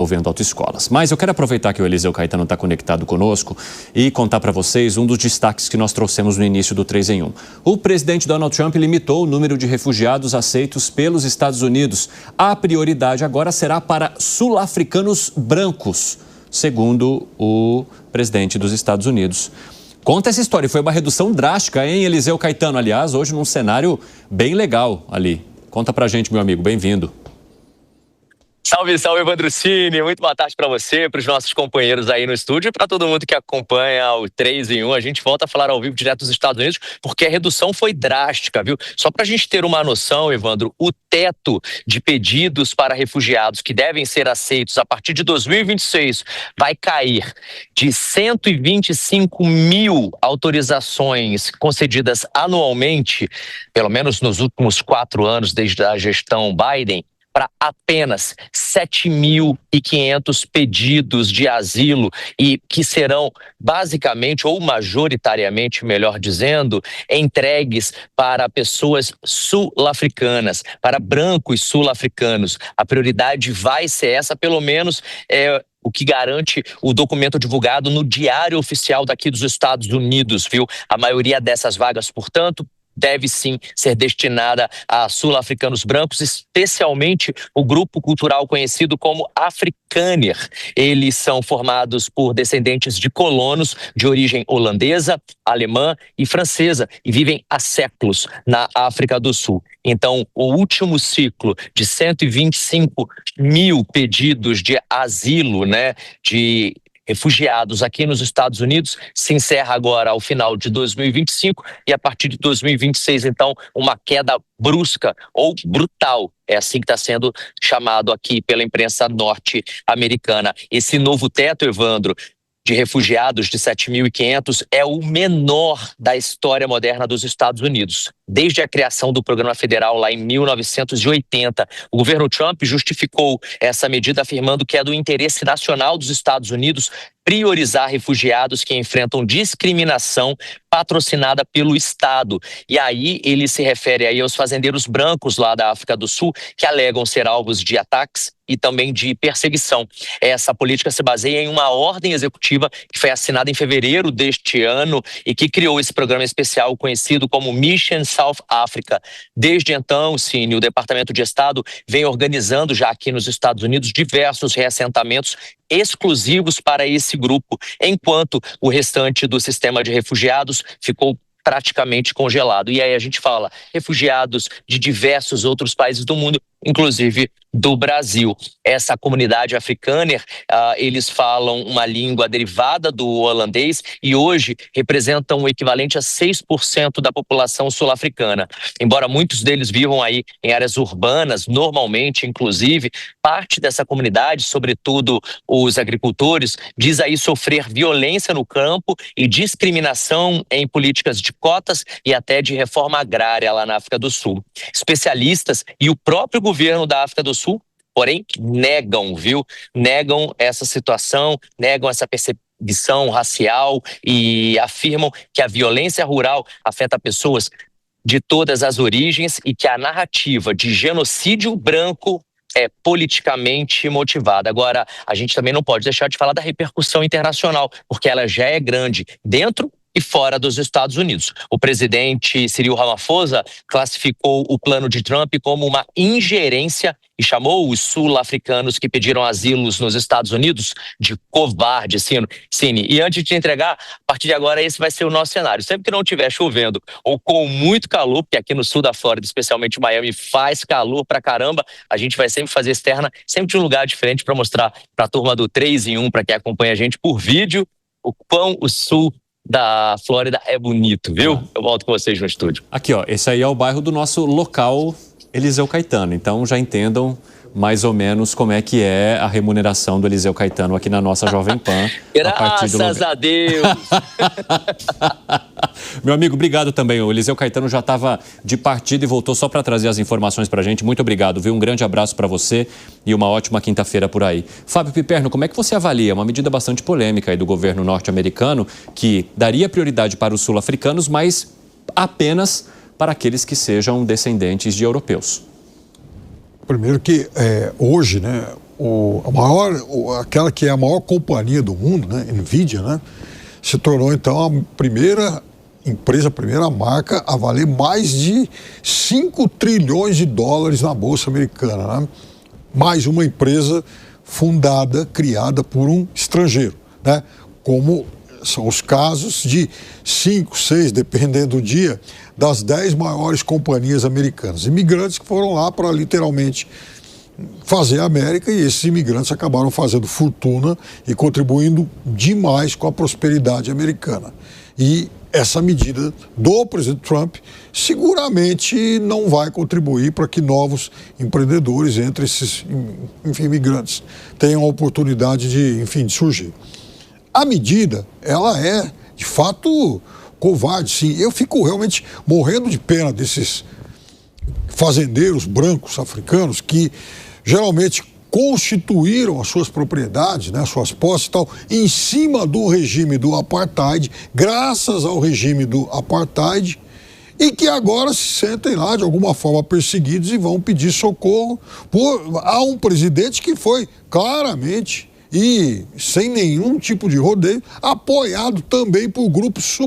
envolvendo autoescolas. Mas eu quero aproveitar que o Eliseu Caetano está conectado conosco e contar para vocês um dos destaques que nós trouxemos no início do 3 em 1. O presidente Donald Trump limitou o número de refugiados aceitos pelos Estados Unidos. A prioridade agora será para sul-africanos brancos, segundo o presidente dos Estados Unidos. Conta essa história. Foi uma redução drástica, hein, Eliseu Caetano? Aliás, hoje num cenário bem legal ali. Conta pra gente, meu amigo. Bem-vindo. Salve, salve, Evandro Cini. Muito boa tarde para você, para os nossos companheiros aí no estúdio e para todo mundo que acompanha o 3 em 1. A gente volta a falar ao vivo direto dos Estados Unidos, porque a redução foi drástica, viu? Só para a gente ter uma noção, Evandro, o teto de pedidos para refugiados que devem ser aceitos a partir de 2026 vai cair de 125 mil autorizações concedidas anualmente, pelo menos nos últimos 4 anos, desde a gestão Biden, para apenas 7.500 pedidos de asilo e que serão basicamente ou majoritariamente, melhor dizendo, entregues para pessoas sul-africanas, para brancos sul-africanos. A prioridade vai ser essa, pelo menos o que garante o documento divulgado no Diário Oficial daqui dos Estados Unidos, viu? A maioria dessas vagas, portanto, deve sim ser destinada a sul-africanos brancos, especialmente o grupo cultural conhecido como Afrikaner. Eles são formados por descendentes de colonos de origem holandesa, alemã e francesa e vivem há séculos na África do Sul. Então, o último ciclo de 125 mil pedidos de asilo, de refugiados aqui nos Estados Unidos, se encerra agora ao final de 2025 e a partir de 2026, então, uma queda brusca ou brutal. É assim que está sendo chamado aqui pela imprensa norte-americana. Esse novo teto, Evandro, de refugiados de 7.500 é o menor da história moderna dos Estados Unidos. Desde a criação do programa federal lá em 1980, o governo Trump justificou essa medida afirmando que é do interesse nacional dos Estados Unidos priorizar refugiados que enfrentam discriminação patrocinada pelo Estado. E aí ele se refere aí aos fazendeiros brancos lá da África do Sul que alegam ser alvos de ataques e também de perseguição. Essa política se baseia em uma ordem executiva que foi assinada em fevereiro deste ano e que criou esse programa especial conhecido como Mission South Africa. Desde então, Cine, o Departamento de Estado vem organizando já aqui nos Estados Unidos diversos reassentamentos exclusivos para esse grupo, enquanto o restante do sistema de refugiados ficou praticamente congelado. E aí a gente fala refugiados de diversos outros países do mundo, inclusive do Brasil. Essa comunidade afrikaner, eles falam uma língua derivada do holandês e hoje representam o equivalente a 6% da população sul-africana. Embora muitos deles vivam aí em áreas urbanas, normalmente, inclusive, parte dessa comunidade, sobretudo os agricultores, diz aí sofrer violência no campo e discriminação em políticas de cotas e até de reforma agrária lá na África do Sul. Especialistas e o próprio governo da África do Sul, porém, negam essa situação, negam essa perseguição racial e afirmam que a violência rural afeta pessoas de todas as origens e que a narrativa de genocídio branco é politicamente motivada. Agora, a gente também não pode deixar de falar da repercussão internacional, porque ela já é grande dentro e fora dos Estados Unidos. O presidente Cyril Ramaphosa classificou o plano de Trump como uma ingerência e chamou os sul-africanos que pediram asilos nos Estados Unidos de covardes, Cine. E antes de te entregar, a partir de agora esse vai ser o nosso cenário. Sempre que não estiver chovendo ou com muito calor, porque aqui no sul da Flórida, especialmente Miami, faz calor pra caramba, a gente vai sempre fazer externa, sempre de um lugar diferente para mostrar para a turma do 3 em 1, para quem acompanha a gente por vídeo, o quão o sul da Flórida é bonito, viu? Eu volto com vocês no estúdio. Aqui, ó, esse aí é o bairro do nosso local Eliseu Caetano. Então já entendam mais ou menos como é que é a remuneração do Eliseu Caetano aqui na nossa Jovem Pan. Graças a Deus! Meu amigo, obrigado também. O Eliseu Caetano já estava de partida e voltou só para trazer as informações para a gente. Muito obrigado, viu? Um grande abraço para você e uma ótima quinta-feira por aí. Fábio Piperno, como é que você avalia uma medida bastante polêmica aí do governo norte-americano que daria prioridade para os sul-africanos, mas apenas para aqueles que sejam descendentes de europeus? Primeiro que hoje, aquela que é a maior companhia do mundo, né, Nvidia, né, se tornou então a primeira empresa, a primeira marca a valer mais de 5 trilhões de dólares na Bolsa Americana, né? Mais uma empresa fundada, criada por um estrangeiro, né? Como são os casos de 5, 6, dependendo do dia, das 10 maiores companhias americanas. Imigrantes que foram lá para literalmente fazer a América, e esses imigrantes acabaram fazendo fortuna e contribuindo demais com a prosperidade americana. E essa medida do presidente Trump seguramente não vai contribuir para que novos empreendedores, entre esses, enfim, imigrantes, tenham a oportunidade de, enfim, de surgir. A medida, ela é, de fato, covarde, sim. Eu fico realmente morrendo de pena desses fazendeiros brancos africanos que geralmente constituíram as suas propriedades, né, suas posses e tal, em cima do regime do apartheid, graças ao regime do apartheid, e que agora se sentem lá de alguma forma perseguidos e vão pedir socorro a um presidente que foi claramente e sem nenhum tipo de rodeio, apoiado também por grupos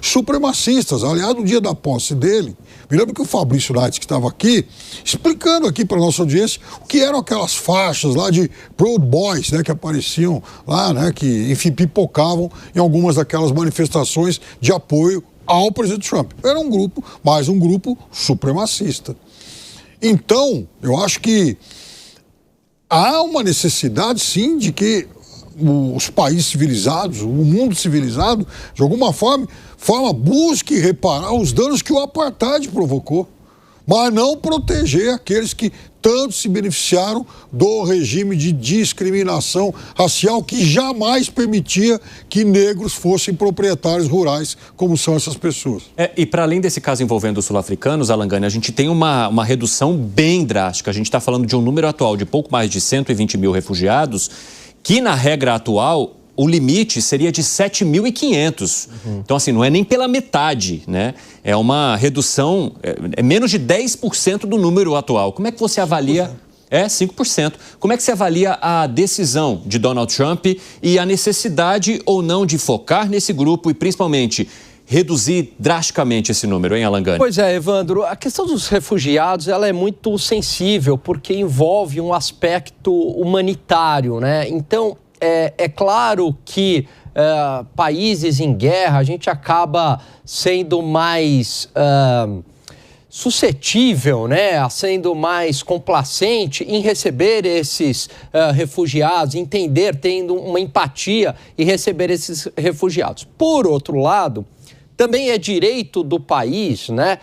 supremacistas. Aliás, no dia da posse dele, me lembro que o Fabrício Knight, que estava aqui, explicando aqui para a nossa audiência o que eram aquelas faixas lá de Proud Boys, né, que apareciam lá, né, que, enfim, pipocavam em algumas daquelas manifestações de apoio ao presidente Trump. Era um grupo, mais um grupo supremacista. Então, eu acho que há uma necessidade, sim, de que os países civilizados, o mundo civilizado, de alguma forma busque reparar os danos que o apartheid provocou, mas não proteger aqueles que tanto se beneficiaram do regime de discriminação racial que jamais permitia que negros fossem proprietários rurais, como são essas pessoas. E para além desse caso envolvendo os sul-africanos, Alangani, a gente tem uma redução bem drástica. A gente está falando de um número atual de pouco mais de 120 mil refugiados, que na regra atual o limite seria de 7.500. Então, assim, não é nem pela metade, né? É uma redução, é menos de 10% do número atual. Como é que você avalia... 5%. Como é que você avalia a decisão de Donald Trump e a necessidade ou não de focar nesse grupo e, principalmente, reduzir drasticamente esse número, hein, Alangani? Pois é, Evandro, a questão dos refugiados ela é muito sensível porque envolve um aspecto humanitário, né? Então, é claro que países em guerra a gente acaba sendo mais suscetível, né, sendo mais complacente em receber esses refugiados, entender, tendo uma empatia e receber esses refugiados. Por outro lado, também é direito do país, né,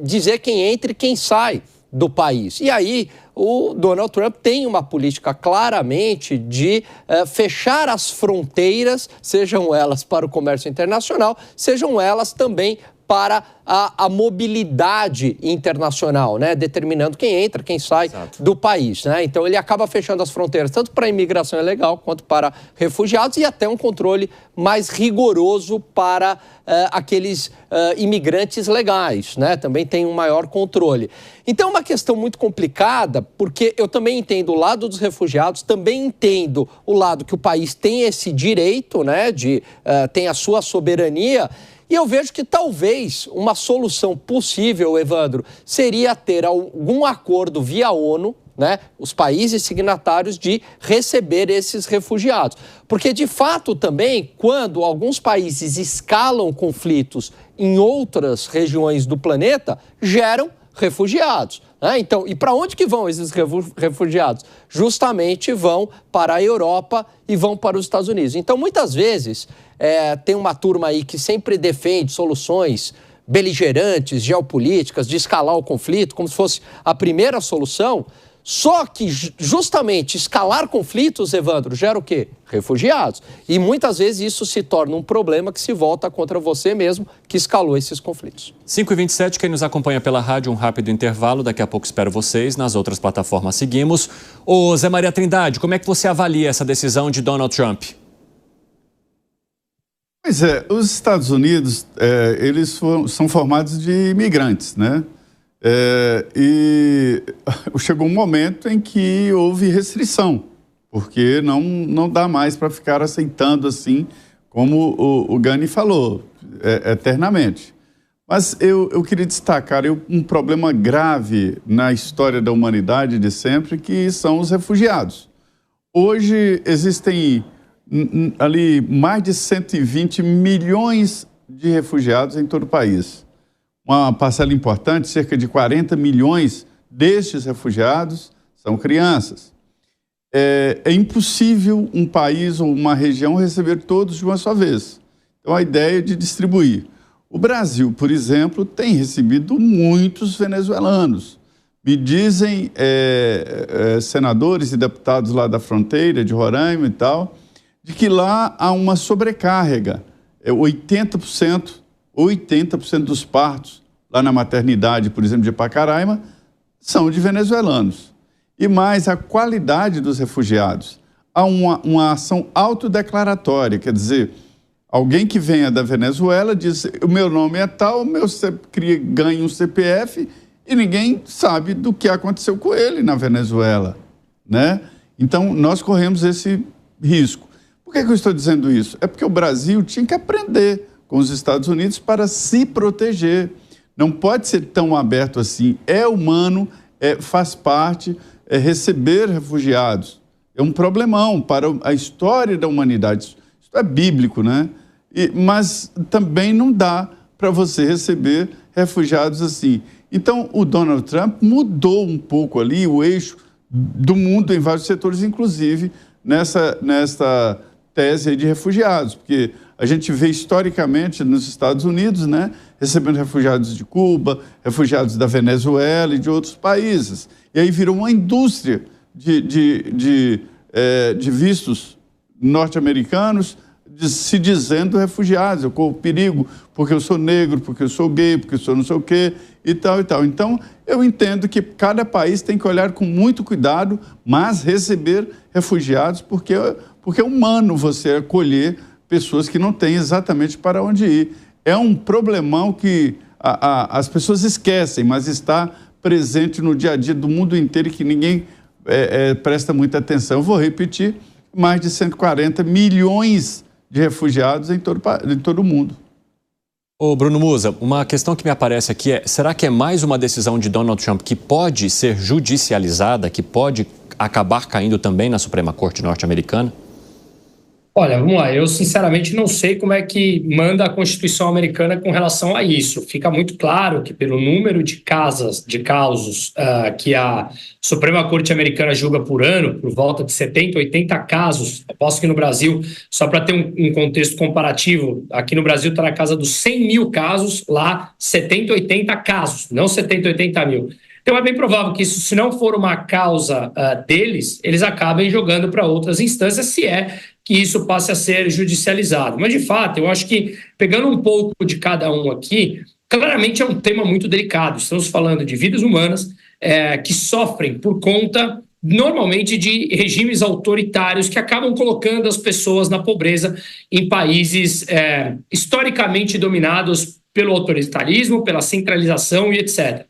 dizer quem entra e quem sai do país. E aí o Donald Trump tem uma política claramente de fechar as fronteiras, sejam elas para o comércio internacional, sejam elas também para a mobilidade internacional, né? Determinando quem entra, quem sai do país, né? Então ele acaba fechando as fronteiras tanto para a imigração ilegal quanto para refugiados e até um controle mais rigoroso para aqueles imigrantes legais, né? Também tem um maior controle. Então é uma questão muito complicada, porque eu também entendo o lado dos refugiados, também entendo o lado que o país tem esse direito, né? Tem a sua soberania. E eu vejo que talvez uma solução possível, Evandro, seria ter algum acordo via ONU, né, os países signatários, de receber esses refugiados. Porque, de fato, também, quando alguns países escalam conflitos em outras regiões do planeta, geram refugiados. Né? Então, e para onde que vão esses refugiados? Justamente vão para a Europa e vão para os Estados Unidos. Então, muitas vezes, tem uma turma aí que sempre defende soluções beligerantes, geopolíticas, de escalar o conflito, como se fosse a primeira solução. Só que justamente escalar conflitos, Evandro, gera o quê? Refugiados. E muitas vezes isso se torna um problema que se volta contra você mesmo, que escalou esses conflitos. 5h27, quem nos acompanha pela rádio, um rápido intervalo. Daqui a pouco espero vocês. Nas outras plataformas seguimos. Ô Zé Maria Trindade, como é que você avalia essa decisão de Donald Trump? Pois é, os Estados Unidos, eles são formados de imigrantes, né? E chegou um momento em que houve restrição, porque não dá mais para ficar aceitando assim, como o Gani falou, eternamente. Mas eu queria destacar um problema grave na história da humanidade de sempre, que são os refugiados. Hoje existem ali mais de 120 milhões de refugiados em todo o país. Uma parcela importante, cerca de 40 milhões destes refugiados são crianças. É impossível um país ou uma região receber todos de uma só vez. Então, a ideia é de distribuir. O Brasil, por exemplo, tem recebido muitos venezuelanos. Me dizem senadores e deputados lá da fronteira, de Roraima e tal, de que lá há uma sobrecarga. 80% dos partos lá na maternidade, por exemplo, de Pacaraima, são de venezuelanos. E mais, a qualidade dos refugiados. Há uma ação autodeclaratória, quer dizer, alguém que venha da Venezuela diz, o meu nome é tal, ganha um CPF e ninguém sabe do que aconteceu com ele na Venezuela, né? Então, nós corremos esse risco. Por que eu estou dizendo isso? É porque o Brasil tinha que aprender com os Estados Unidos para se proteger. Não pode ser tão aberto assim. É humano, faz parte, receber refugiados. É um problemão para a história da humanidade. Isso é bíblico, né? Mas também não dá para você receber refugiados assim. Então, o Donald Trump mudou um pouco ali o eixo do mundo em vários setores, inclusive nessa tese aí de refugiados, porque a gente vê historicamente nos Estados Unidos, né, recebendo refugiados de Cuba, refugiados da Venezuela e de outros países. E aí virou uma indústria de vistos norte-americanos se dizendo refugiados. Eu corro perigo porque eu sou negro, porque eu sou gay, porque eu sou não sei o quê e tal e tal. Então, eu entendo que cada país tem que olhar com muito cuidado, mas receber refugiados porque é humano você acolher pessoas que não têm exatamente para onde ir. É um problemão que as pessoas esquecem, mas está presente no dia a dia do mundo inteiro e que ninguém presta muita atenção. Eu vou repetir, mais de 140 milhões de refugiados em todo o mundo. Ô Bruno Musa, uma questão que me aparece aqui será que é mais uma decisão de Donald Trump que pode ser judicializada, que pode acabar caindo também na Suprema Corte norte-americana? Olha, vamos lá, eu sinceramente não sei como é que manda a Constituição americana com relação a isso. Fica muito claro que pelo número de casos que a Suprema Corte americana julga por ano, por volta de 70, 80 casos, aposto que no Brasil, só para ter um contexto comparativo, aqui no Brasil está na casa dos 100 mil casos, lá 70, 80 casos, não 70, 80 mil. Então é bem provável que isso, se não for uma causa deles, eles acabem jogando para outras instâncias, se é que isso passe a ser judicializado. Mas, de fato, eu acho que, pegando um pouco de cada um aqui, claramente é um tema muito delicado. Estamos falando de vidas humanas que sofrem por conta, normalmente, de regimes autoritários que acabam colocando as pessoas na pobreza em países historicamente dominados pelo autoritarismo, pela centralização e etc.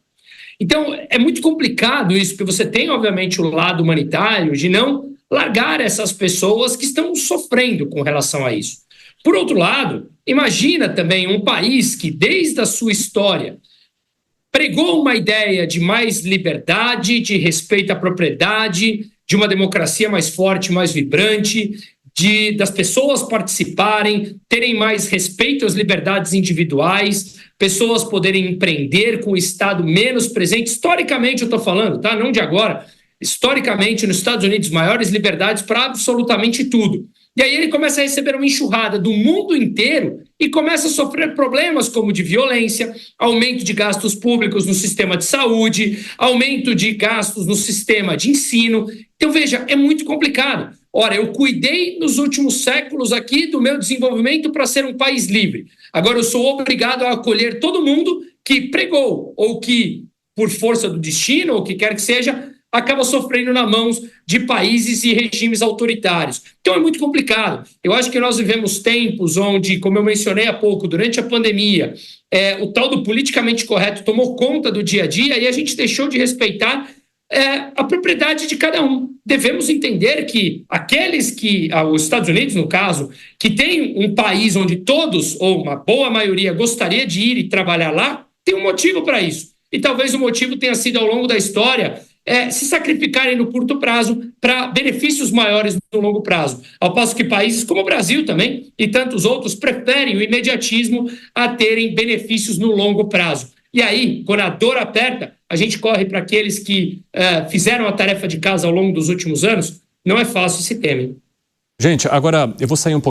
Então, é muito complicado isso, porque você tem, obviamente, o lado humanitário de não largar essas pessoas que estão sofrendo com relação a isso. Por outro lado, imagina também um país que, desde a sua história, pregou uma ideia de mais liberdade, de respeito à propriedade, de uma democracia mais forte, mais vibrante, das pessoas participarem, terem mais respeito às liberdades individuais, pessoas poderem empreender com o Estado menos presente. Historicamente, eu estou falando, tá? Não de agora. Historicamente, nos Estados Unidos, maiores liberdades para absolutamente tudo. E aí ele começa a receber uma enxurrada do mundo inteiro e começa a sofrer problemas como de violência, aumento de gastos públicos no sistema de saúde, aumento de gastos no sistema de ensino. Então, veja, é muito complicado. Ora, eu cuidei nos últimos séculos aqui do meu desenvolvimento para ser um país livre. Agora eu sou obrigado a acolher todo mundo que pregou ou que, por força do destino, ou o que quer que seja, acaba sofrendo nas mãos de países e regimes autoritários. Então é muito complicado. Eu acho que nós vivemos tempos onde, como eu mencionei há pouco, durante a pandemia, o tal do politicamente correto tomou conta do dia a dia e a gente deixou de respeitar a propriedade de cada um. Devemos entender que aqueles que, os Estados Unidos, no caso, que tem um país onde todos, ou uma boa maioria, gostaria de ir e trabalhar lá, tem um motivo para isso. E talvez o motivo tenha sido, ao longo da história, se sacrificarem no curto prazo para benefícios maiores no longo prazo. Ao passo que países como o Brasil também e tantos outros preferem o imediatismo a terem benefícios no longo prazo. E aí, quando a dor aperta, a gente corre para aqueles que fizeram a tarefa de casa ao longo dos últimos anos. Não é fácil esse tema. Gente, agora eu vou sair um pouco